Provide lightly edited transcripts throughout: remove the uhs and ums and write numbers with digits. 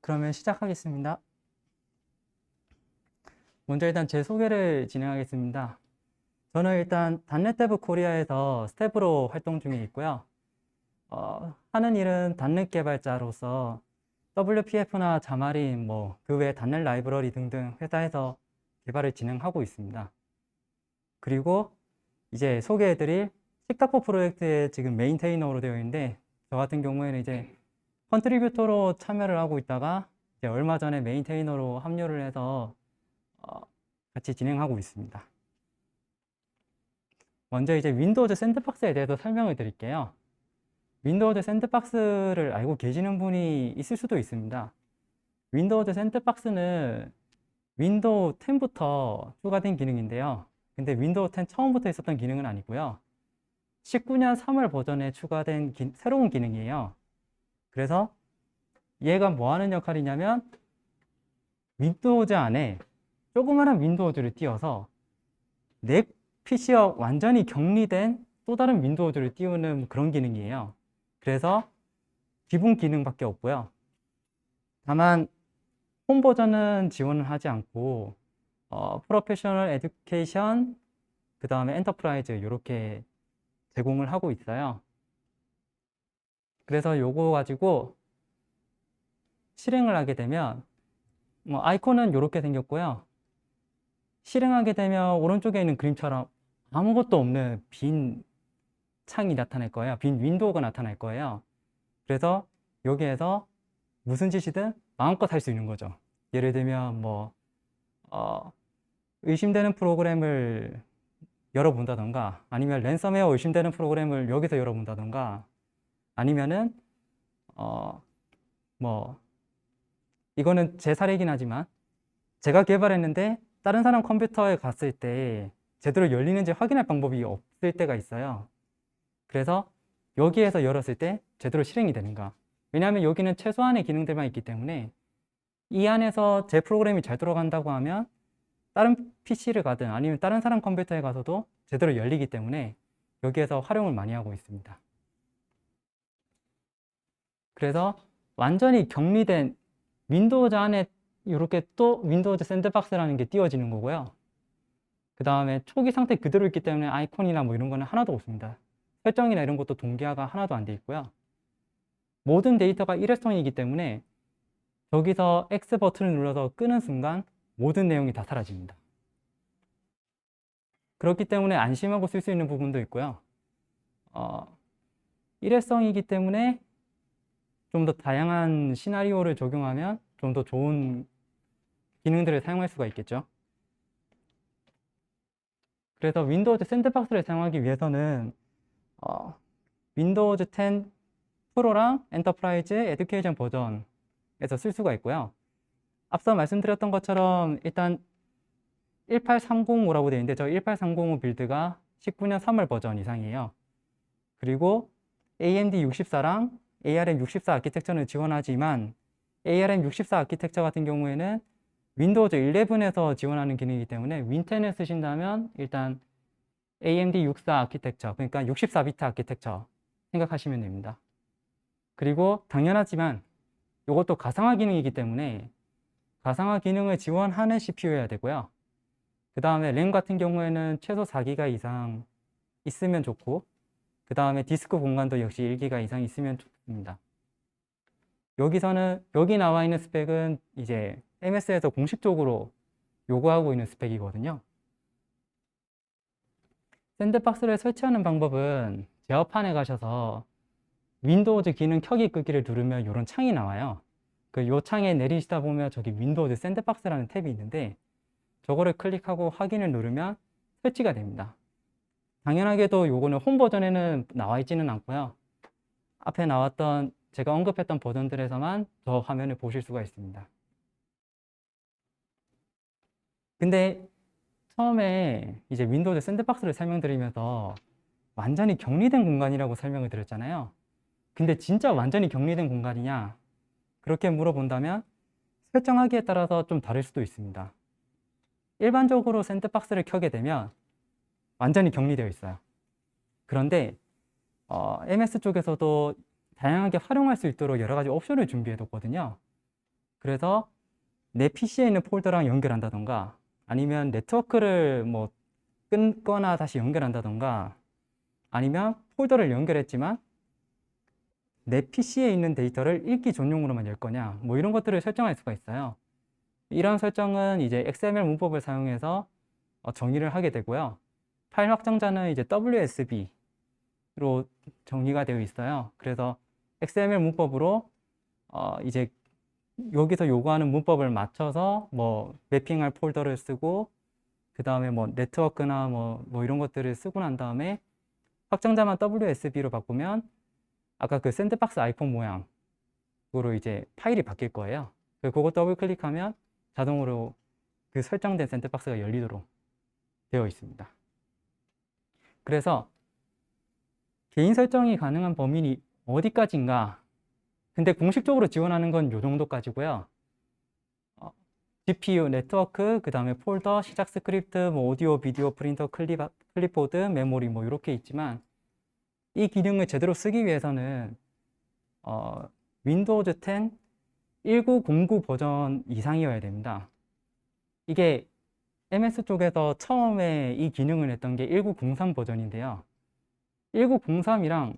그러면 시작하겠습니다. 먼저 일단 제 소개를 진행하겠습니다. 저는 일단 .NET Dev 코리아에서 스텝으로 활동 중에 있고요. 하는 일은 .NET 개발자로서 WPF나 자마린, 그 외 .NET 라이브러리 등등 회사에서 개발을 진행하고 있습니다. 그리고 이제 소개해드릴 식탁보 프로젝트의 지금 메인테이너로 되어 있는데, 저 같은 경우에는 이제 컨트리뷰터로 참여를 하고 있다가 이제 얼마 전에 메인테이너로 합류를 해서 같이 진행하고 있습니다. 먼저 이제 윈도우즈 샌드박스에 대해서 설명을 드릴게요. 윈도우즈 샌드박스를 알고 계시는 분이 있을 수도 있습니다. 윈도우즈 샌드박스는 윈도우 10부터 추가된 기능인데요. 근데 윈도우 10 처음부터 있었던 기능은 아니고요. 19년 3월 버전에 추가된 새로운 기능이에요. 그래서 얘가 뭐 하는 역할이냐면 윈도우즈 안에 조그마한 윈도우즈를 띄워서 내 PC와 완전히 격리된 또 다른 윈도우즈를 띄우는 그런 기능이에요. 그래서 기본 기능밖에 없고요. 다만 홈 버전은 지원을 하지 않고 프로페셔널 에듀케이션, 그 다음에 엔터프라이즈 이렇게 제공을 하고 있어요. 그래서 요거 가지고 실행을 하게 되면 아이콘은 이렇게 생겼고요. 실행하게 되면 오른쪽에 있는 그림처럼 아무것도 없는 빈 창이 나타날 거예요. 빈 윈도우가 나타날 거예요. 그래서 여기에서 무슨 짓이든 마음껏 할 수 있는 거죠. 예를 들면 의심되는 프로그램을 열어본다던가, 아니면 랜섬웨어 의심되는 프로그램을 여기서 열어본다던가, 아니면은 이거는 제 사례이긴 하지만 제가 개발했는데 다른 사람 컴퓨터에 갔을 때 제대로 열리는지 확인할 방법이 없을 때가 있어요. 그래서 여기에서 열었을 때 제대로 실행이 되는가. 왜냐하면 여기는 최소한의 기능들만 있기 때문에 이 안에서 제 프로그램이 잘 돌아간다고 하면 다른 PC를 가든 아니면 다른 사람 컴퓨터에 가서도 제대로 열리기 때문에 여기에서 활용을 많이 하고 있습니다. 그래서 완전히 격리된 윈도우즈 안에 이렇게 또 윈도우즈 샌드박스라는 게 띄워지는 거고요. 그 다음에 초기 상태 그대로 있기 때문에 아이콘이나 이런 거는 하나도 없습니다. 설정이나 이런 것도 동기화가 하나도 안 돼 있고요. 모든 데이터가 일회성이기 때문에 여기서 X 버튼을 눌러서 끄는 순간 모든 내용이 다 사라집니다. 그렇기 때문에 안심하고 쓸 수 있는 부분도 있고요. 일회성이기 때문에 좀 더 다양한 시나리오를 적용하면 좀 더 좋은 기능들을 사용할 수가 있겠죠. 그래서 윈도우즈 샌드박스를 사용하기 위해서는 윈도우즈 10 프로랑 엔터프라이즈 에듀케이션 버전에서 쓸 수가 있고요. 앞서 말씀드렸던 것처럼 일단 18305라고 되어 있는데 저 18305 빌드가 19년 3월 버전 이상이에요. 그리고 AMD 64랑 ARM 64 아키텍처는 지원하지만 ARM 64 아키텍처 같은 경우에는 윈도우즈 11에서 지원하는 기능이기 때문에 윈10을 쓰신다면 일단 AMD 64 아키텍처, 그러니까 64비트 아키텍처 생각하시면 됩니다. 그리고 당연하지만 이것도 가상화 기능이기 때문에 가상화 기능을 지원하는 CPU여야 되고요. 그 다음에 램 같은 경우에는 최소 4기가 이상 있으면 좋고, 그 다음에 디스크 공간도 역시 1기가 이상 있으면 좋습니다. 여기 나와 있는 스펙은 이제 MS에서 공식적으로 요구하고 있는 스펙이거든요. 샌드박스를 설치하는 방법은 제어판에 가셔서 윈도우즈 기능 켜기 끄기를 누르면 이런 창이 나와요. 요 창에 내리시다 보면 저기 윈도우즈 샌드박스라는 탭이 있는데 저거를 클릭하고 확인을 누르면 설치가 됩니다. 당연하게도 요거는 홈 버전에는 나와 있지는 않고요. 앞에 나왔던 제가 언급했던 버전들에서만 저 화면을 보실 수가 있습니다. 근데 처음에 이제 윈도우즈 샌드박스를 설명드리면서 완전히 격리된 공간이라고 설명을 드렸잖아요. 근데 진짜 완전히 격리된 공간이냐? 그렇게 물어본다면 설정하기에 따라서 좀 다를 수도 있습니다. 일반적으로 샌드박스를 켜게 되면 완전히 격리되어 있어요. 그런데 MS 쪽에서도 다양하게 활용할 수 있도록 여러 가지 옵션을 준비해 뒀거든요. 그래서 내 PC에 있는 폴더랑 연결한다던가 아니면 네트워크를 뭐 끊거나 다시 연결한다던가 아니면 폴더를 연결했지만 내 PC에 있는 데이터를 읽기 전용으로만 열 거냐 뭐 이런 것들을 설정할 수가 있어요. 이런 설정은 이제 XML 문법을 사용해서 정의를 하게 되고요. 파일 확장자는 이제 WSB로 정의가 되어 있어요. 그래서 XML 문법으로 이제 여기서 요구하는 문법을 맞춰서 뭐 매핑할 폴더를 쓰고 그 다음에 뭐 네트워크나 뭐 이런 것들을 쓰고 난 다음에 확장자만 WSB로 바꾸면 아까 그 샌드박스 아이콘 모양으로 이제 파일이 바뀔 거예요. 그거 더블 클릭하면 자동으로 그 설정된 샌드박스가 열리도록 되어 있습니다. 그래서 개인 설정이 가능한 범위는 어디까지인가? 근데 공식적으로 지원하는 건 요 정도까지고요. GPU, 네트워크, 그 다음에 폴더, 시작 스크립트, 뭐 오디오, 비디오, 프린터, 클립보드, 메모리 뭐 이렇게 있지만 이 기능을 제대로 쓰기 위해서는 윈도우즈 10 1909 버전 이상이어야 됩니다. 이게 MS 쪽에서 처음에 이 기능을 했던 게 1903 버전인데요. 1903이랑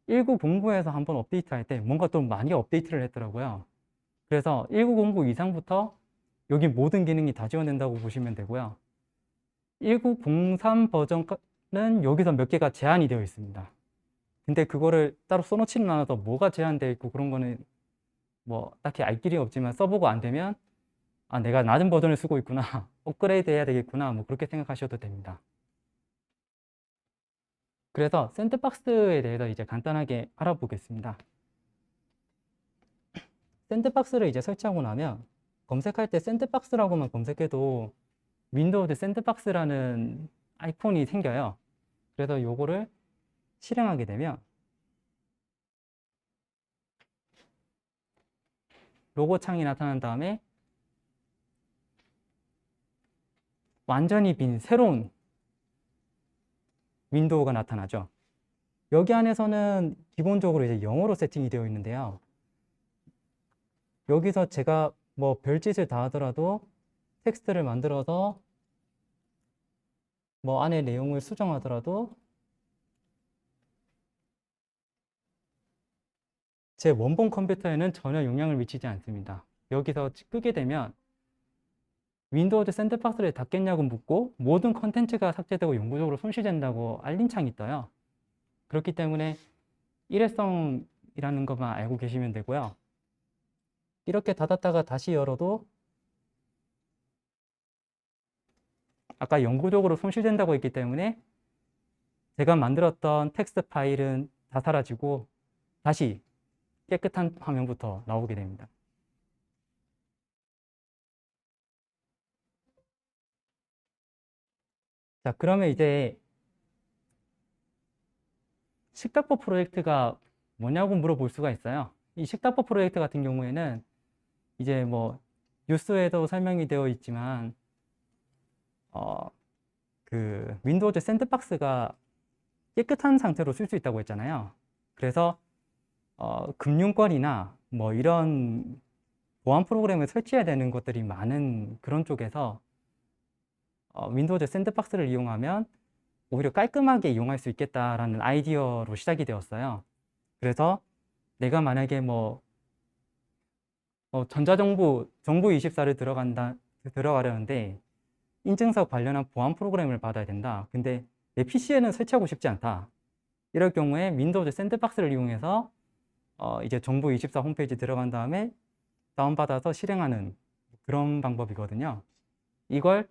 1909에서 한번 업데이트할 때 뭔가 또 많이 업데이트를 했더라고요. 그래서 1909 이상부터 여기 모든 기능이 다 지원된다고 보시면 되고요. 1903 버전은 여기서 몇 개가 제한이 되어 있습니다. 근데 그거를 따로 써놓지는 않아서 뭐가 제한되어 있고 그런 거는 뭐 딱히 알 길이 없지만 써보고 안 되면 아, 내가 낮은 버전을 쓰고 있구나. 업그레이드 해야 되겠구나. 뭐 그렇게 생각하셔도 됩니다. 그래서 샌드박스에 대해서 이제 간단하게 알아보겠습니다. 샌드박스를 이제 설치하고 나면 검색할 때 샌드박스라고만 검색해도 윈도우즈 샌드박스라는 아이콘이 생겨요. 그래서 요거를 실행하게 되면 로고 창이 나타난 다음에 완전히 빈 새로운 윈도우가 나타나죠. 여기 안에서는 기본적으로 이제 영어로 세팅이 되어 있는데요. 여기서 제가 뭐 별짓을 다 하더라도 텍스트를 만들어서 뭐 안에 내용을 수정하더라도 제 원본 컴퓨터에는 전혀 영향을 미치지 않습니다. 여기서 끄게 되면 윈도우즈 샌드박스를 닫겠냐고 묻고 모든 컨텐츠가 삭제되고 영구적으로 손실된다고 알림 창이 떠요. 그렇기 때문에 일회성이라는 것만 알고 계시면 되고요. 이렇게 닫았다가 다시 열어도 아까 영구적으로 손실된다고 했기 때문에 제가 만들었던 텍스트 파일은 다 사라지고 다시 깨끗한 화면부터 나오게 됩니다. 자, 그러면 이제 식탁보 프로젝트가 뭐냐고 물어볼 수가 있어요. 이 식탁보 프로젝트 같은 경우에는 이제 뭐 뉴스에도 설명이 되어 있지만 그 윈도우즈 샌드박스가 깨끗한 상태로 쓸 수 있다고 했잖아요. 그래서 금융권이나 뭐 이런 보안 프로그램을 설치해야 되는 것들이 많은 그런 쪽에서 윈도우즈 샌드박스를 이용하면 오히려 깔끔하게 이용할 수 있겠다라는 아이디어로 시작이 되었어요. 그래서 내가 만약에 뭐 정부24를 들어가려는데 인증서 관련한 보안 프로그램을 받아야 된다. 근데 내 PC에는 설치하고 싶지 않다. 이럴 경우에 윈도우즈 샌드박스를 이용해서 이제 정부24 홈페이지 들어간 다음에 다운받아서 실행하는 그런 방법이거든요. 이걸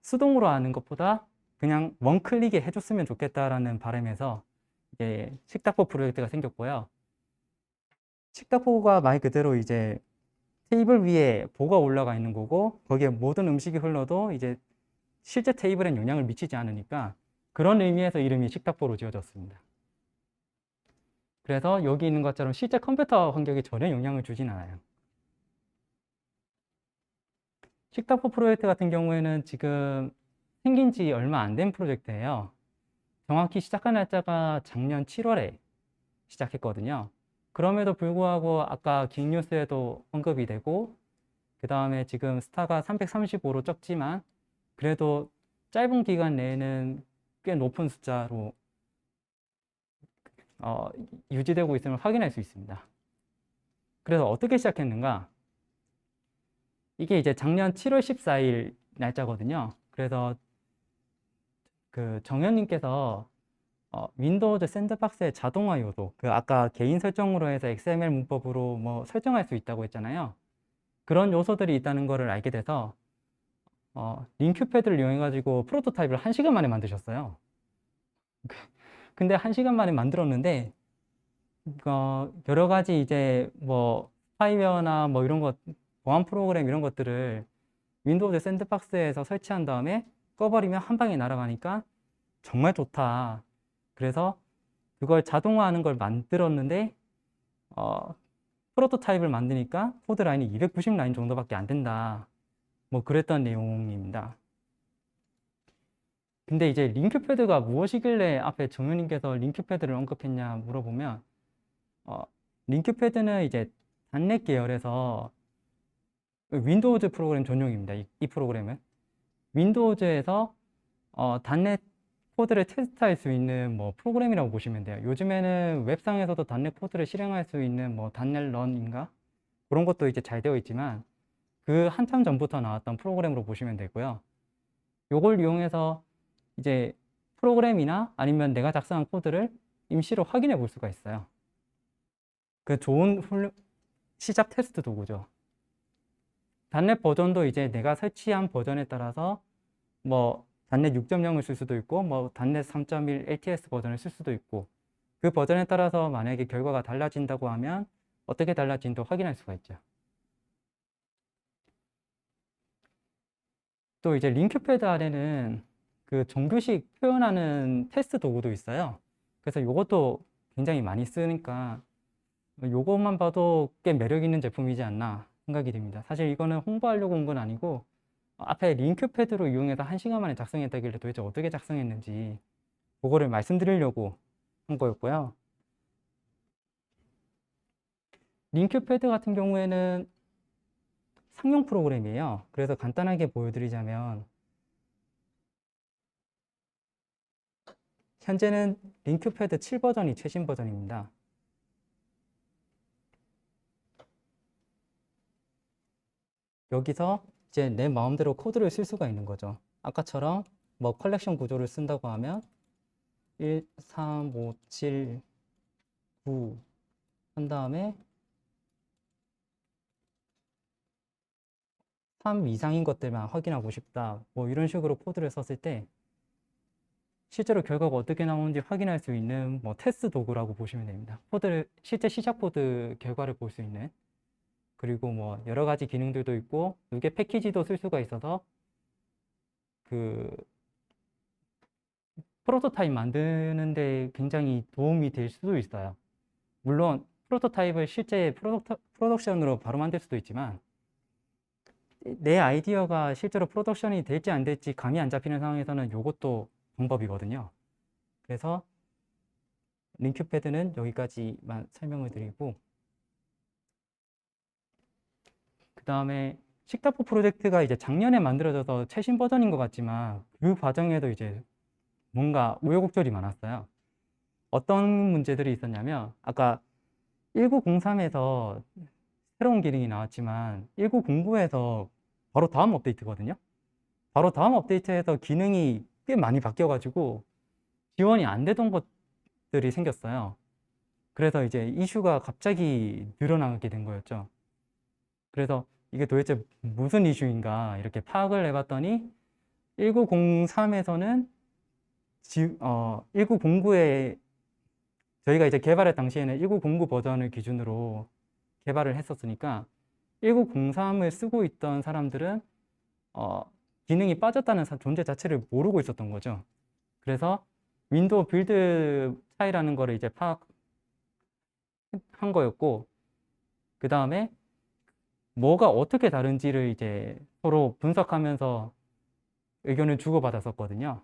수동으로 하는 것보다 그냥 원클릭에 해줬으면 좋겠다라는 바람에서 이제 식탁보 프로젝트가 생겼고요. 식탁보가 말 그대로 이제 테이블 위에 보가 올라가 있는 거고 거기에 모든 음식이 흘러도 이제 실제 테이블엔 영향을 미치지 않으니까 그런 의미에서 이름이 식탁보로 지어졌습니다. 그래서 여기 있는 것처럼 실제 컴퓨터 환경에 전혀 영향을 주진 않아요. 식탁보 프로젝트 같은 경우에는 지금 생긴 지 얼마 안 된 프로젝트예요. 정확히 시작한 날짜가 작년 7월에 시작했거든요. 그럼에도 불구하고 아까 긱뉴스에도 언급이 되고, 그 다음에 지금 스타가 335로 적지만 그래도 짧은 기간 내에는 꽤 높은 숫자로 유지되고 있음을 확인할 수 있습니다. 그래서 어떻게 시작했는가? 이게 이제 작년 7월 14일 날짜거든요. 그래서 그 정현님께서 윈도우즈 샌드박스의 자동화 요소, 그 아까 개인 설정으로 해서 XML 문법으로 뭐 설정할 수 있다고 했잖아요. 그런 요소들이 있다는 거를 알게 돼서 링큐 패드를 이용해 가지고 프로토타입을 1시간 만에 만드셨어요. 근데 1시간 만에 만들었는데 여러 가지 이제 뭐 스파이웨어나 뭐 이런 것, 보안 프로그램 이런 것들을 윈도우즈 샌드박스에서 설치한 다음에 꺼버리면 한 방에 날아가니까 정말 좋다. 그래서 그걸 자동화하는 걸 만들었는데 프로토타입을 만드니까 코드 라인이 290 라인 정도밖에 안 된다. 뭐 그랬던 내용입니다. 근데 이제 링크패드가 무엇이길래 앞에 정현님께서 링크패드를 언급했냐 물어보면 링크패드는 이제 단넷 계열에서 윈도우즈 프로그램 전용입니다. 이 프로그램은 윈도우즈에서 단넷 코드를 테스트할 수 있는 뭐 프로그램이라고 보시면 돼요. 요즘에는 웹상에서도 단넷 코드를 실행할 수 있는 뭐 단넷 런인가 그런 것도 이제 잘 되어 있지만 그 한참 전부터 나왔던 프로그램으로 보시면 되고요. 요걸 이용해서 이제 프로그램이나 아니면 내가 작성한 코드를 임시로 확인해 볼 수가 있어요. 그 좋은 시작 테스트 도구죠. 단넷 버전도 이제 내가 설치한 버전에 따라서 뭐 단넷 6.0을 쓸 수도 있고 뭐 단넷 3.1 LTS 버전을 쓸 수도 있고 그 버전에 따라서 만약에 결과가 달라진다고 하면 어떻게 달라진지도 확인할 수가 있죠. 또 이제 링크패드 아래는 그 정규식 표현하는 테스트 도구도 있어요. 그래서 이것도 굉장히 많이 쓰니까 요것만 봐도 꽤 매력 있는 제품이지 않나 생각이 듭니다. 사실 이거는 홍보하려고 온 건 아니고 앞에 링크패드로 이용해서 1시간 만에 작성했다길래 도대체 어떻게 작성했는지 그거를 말씀드리려고 한 거였고요. 링크패드 같은 경우에는 상용 프로그램이에요. 그래서 간단하게 보여드리자면 현재는 링크패드 7 버전이 최신 버전입니다. 여기서 이제 내 마음대로 코드를 쓸 수가 있는 거죠. 아까처럼 뭐 컬렉션 구조를 쓴다고 하면 1, 3, 5, 7, 9 한 다음에 3 이상인 것들만 확인하고 싶다. 뭐 이런 식으로 코드를 썼을 때 실제로 결과가 어떻게 나오는지 확인할 수 있는 뭐 테스트 도구라고 보시면 됩니다. 코드를 실제 시작 코드 결과를 볼 수 있는, 그리고 뭐 여러 가지 기능들도 있고 이게 패키지도 쓸 수가 있어서 그 프로토타입 만드는데 굉장히 도움이 될 수도 있어요. 물론 프로토타입을 실제 프로덕션으로 바로 만들 수도 있지만 내 아이디어가 실제로 프로덕션이 될지 안 될지 감이 안 잡히는 상황에서는 이것도 방법이거든요. 그래서 링크패드는 여기까지만 설명을 드리고, 그 다음에 식다포 프로젝트가 이제 작년에 만들어져서 최신 버전인 것 같지만 그 과정에도 이제 뭔가 우여곡절이 많았어요. 어떤 문제들이 있었냐면 아까 1903에서 새로운 기능이 나왔지만 1909에서 바로 다음 업데이트거든요. 바로 다음 업데이트에서 기능이 꽤 많이 바뀌어가지고 지원이 안 되던 것들이 생겼어요. 그래서 이제 이슈가 갑자기 늘어나게 된 거였죠. 그래서 이게 도대체 무슨 이슈인가 이렇게 파악을 해봤더니 1903에서는 1909에 저희가 이제 개발할 당시에는 1909 버전을 기준으로 개발을 했었으니까 1903을 쓰고 있던 사람들은 기능이 빠졌다는 존재 자체를 모르고 있었던 거죠. 그래서 윈도우 빌드 차이라는 거를 이제 파악한 거였고, 그 다음에 뭐가 어떻게 다른지를 이제 서로 분석하면서 의견을 주고받았었거든요.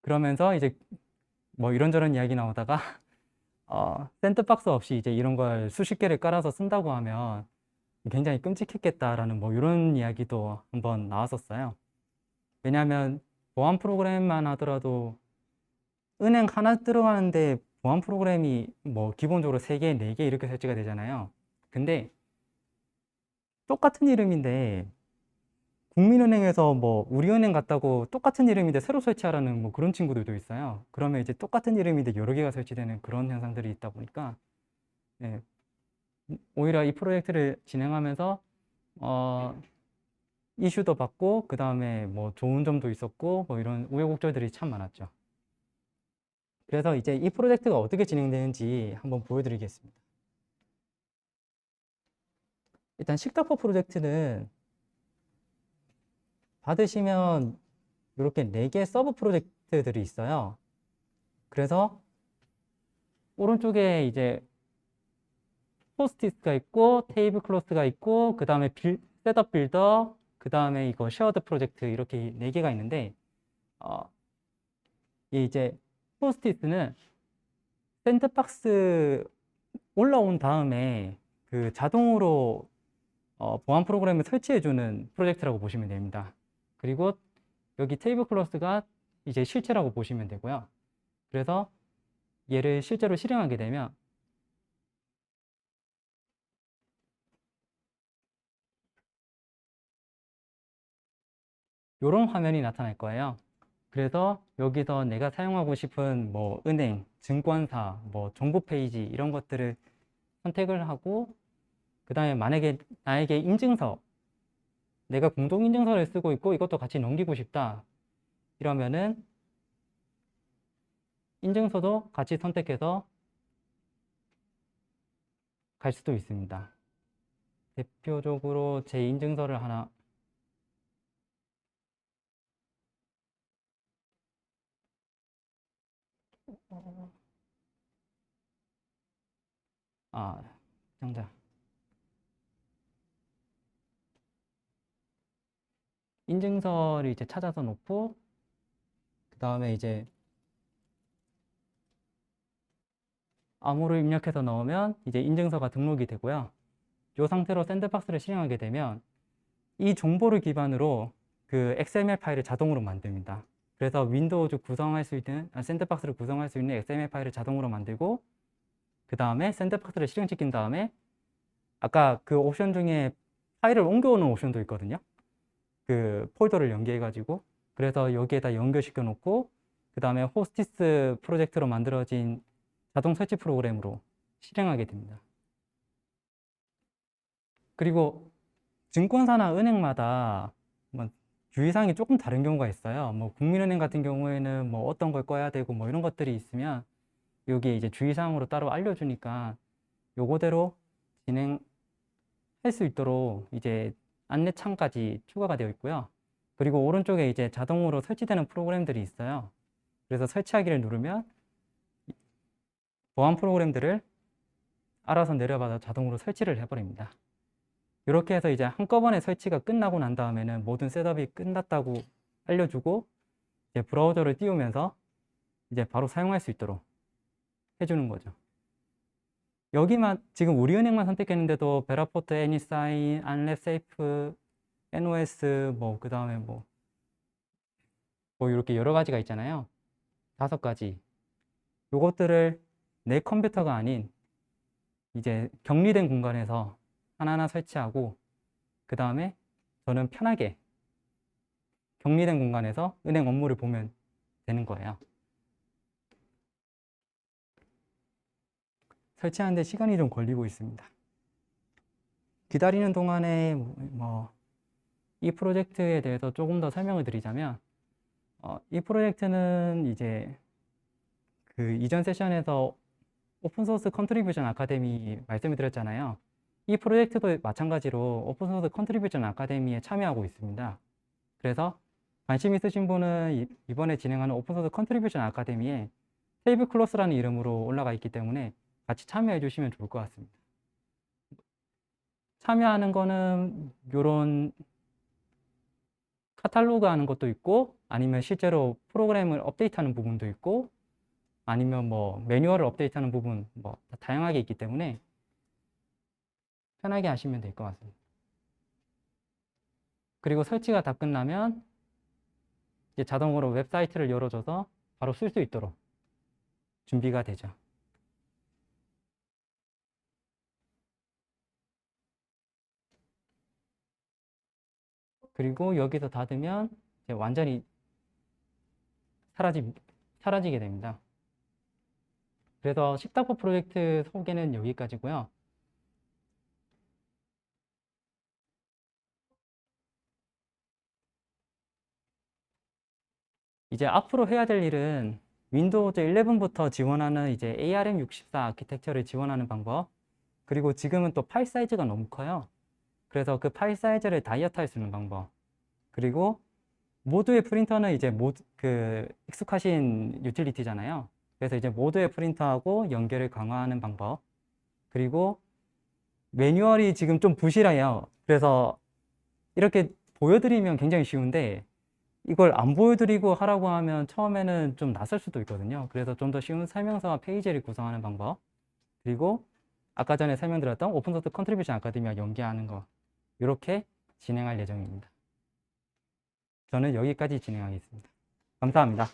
그러면서 이제 뭐 이런저런 이야기 나오다가 샌드박스 없이 이제 이런 걸 수십 개를 깔아서 쓴다고 하면 굉장히 끔찍했겠다라는 뭐 이런 이야기도 한번 나왔었어요. 왜냐하면 보안 프로그램만 하더라도 은행 하나 들어가는데 보안 프로그램이 뭐 기본적으로 3개, 4개 이렇게 설치가 되잖아요. 근데 똑같은 이름인데 국민은행에서 뭐 우리은행 같다고 똑같은 이름인데 새로 설치하라는 뭐 그런 친구들도 있어요. 그러면 이제 똑같은 이름인데 여러 개가 설치되는 그런 현상들이 있다 보니까 예, 오히려 이 프로젝트를 진행하면서 어, 이슈도 받고 그 다음에 뭐 좋은 점도 있었고 뭐 이런 우여곡절들이 참 많았죠. 그래서 이제 이 프로젝트가 어떻게 진행되는지 한번 보여드리겠습니다. 일단 식탁보 프로젝트는 받으시면 이렇게 4개 서브 프로젝트들이 있어요. 그래서 오른쪽에 이제 포스트잇가 있고 테이블 클로스가 있고 그 다음에 셋업 빌더 그 다음에 이거 쉐어드 프로젝트 이렇게 4개가 있는데 이 이제 포스트잇은 샌드박스 올라온 다음에 그 자동으로 보안 프로그램을 설치해주는 프로젝트라고 보시면 됩니다. 그리고 여기 테이블 클로스가 이제 실체라고 보시면 되고요. 그래서 얘를 실제로 실행하게 되면 이런 화면이 나타날 거예요. 그래서 여기서 내가 사용하고 싶은 뭐 은행, 증권사, 뭐 정보 페이지 이런 것들을 선택을 하고 그 다음에 만약에 나에게 인증서, 내가 공동인증서를 쓰고 있고 이것도 같이 넘기고 싶다 이러면은 인증서도 같이 선택해서 갈 수도 있습니다. 대표적으로 제 인증서를 하나 정자 인증서를 이제 찾아서 놓고 그 다음에 이제 암호를 입력해서 넣으면 이제 인증서가 등록이 되고요. 이 상태로 샌드박스를 실행하게 되면 이 정보를 기반으로 그 XML 파일을 자동으로 만듭니다. 그래서 윈도우즈 구성할 수 있는 샌드박스를 구성할 수 있는 XML 파일을 자동으로 만들고 그 다음에 샌드박스를 실행시킨 다음에 아까 그 옵션 중에 파일을 옮겨오는 옵션도 있거든요. 그 폴더를 연계해 가지고 그래서 여기에다 연결시켜 놓고 그 다음에 호스티스 프로젝트로 만들어진 자동 설치 프로그램으로 실행하게 됩니다. 그리고 증권사나 은행마다 뭐 주의사항이 조금 다른 경우가 있어요. 뭐 국민은행 같은 경우에는 뭐 어떤 걸 꺼야 되고 뭐 이런 것들이 있으면 여기에 이제 주의사항으로 따로 알려주니까 요거대로 진행할 수 있도록 이제 안내창까지 추가가 되어 있고요. 그리고 오른쪽에 이제 자동으로 설치되는 프로그램들이 있어요. 그래서 설치하기를 누르면 보안 프로그램들을 알아서 내려받아 자동으로 설치를 해버립니다. 이렇게 해서 이제 한꺼번에 설치가 끝나고 난 다음에는 모든 셋업이 끝났다고 알려주고 이제 브라우저를 띄우면서 이제 바로 사용할 수 있도록 해주는 거죠. 여기만 지금 우리은행만 선택했는데도 베라포트, 애니사인, 안랩세이프, NOS 뭐 그 다음에 뭐 이렇게 여러 가지가 있잖아요. 5가지. 요것들을 내 컴퓨터가 아닌 이제 격리된 공간에서 하나하나 설치하고 그 다음에 저는 편하게 격리된 공간에서 은행 업무를 보면 되는 거예요. 설치하는데 시간이 좀 걸리고 있습니다. 기다리는 동안에 이 프로젝트에 대해서 조금 더 설명을 드리자면 이 프로젝트는 이제 그 이전 세션에서 오픈소스 컨트리뷰션 아카데미 말씀을 드렸잖아요. 이 프로젝트도 마찬가지로 오픈소스 컨트리뷰션 아카데미에 참여하고 있습니다. 그래서 관심 있으신 분은 이번에 진행하는 오픈소스 컨트리뷰션 아카데미에 테이블 클로스라는 이름으로 올라가 있기 때문에 같이 참여해 주시면 좋을 것 같습니다. 참여하는 거는 이런 카탈로그 하는 것도 있고 아니면 실제로 프로그램을 업데이트하는 부분도 있고 아니면 뭐 매뉴얼을 업데이트하는 부분 뭐 다양하게 있기 때문에 편하게 하시면 될 것 같습니다. 그리고 설치가 다 끝나면 이제 자동으로 웹사이트를 열어줘서 바로 쓸 수 있도록 준비가 되죠. 그리고 여기서 닫으면 이제 완전히 사라지게 됩니다. 그래서 식탁보 프로젝트 소개는 여기까지고요. 이제 앞으로 해야 될 일은 윈도우즈 11부터 지원하는 이제 ARM64 아키텍처를 지원하는 방법, 그리고 지금은 또 파일 사이즈가 너무 커요. 그래서 그 파일 사이즈를 다이어트 할 수 있는 방법, 그리고 모두의 프린터는 이제 익숙하신 유틸리티잖아요. 그래서 이제 모두의 프린터하고 연결을 강화하는 방법, 그리고 매뉴얼이 지금 좀 부실해요. 그래서 이렇게 보여드리면 굉장히 쉬운데 이걸 안 보여드리고 하라고 하면 처음에는 좀 낯설 수도 있거든요. 그래서 좀 더 쉬운 설명서와 페이지를 구성하는 방법, 그리고 아까 전에 설명드렸던 오픈소스 컨트리뷰션 아카데미와 연계하는 거, 이렇게 진행할 예정입니다. 저는 여기까지 진행하겠습니다. 감사합니다.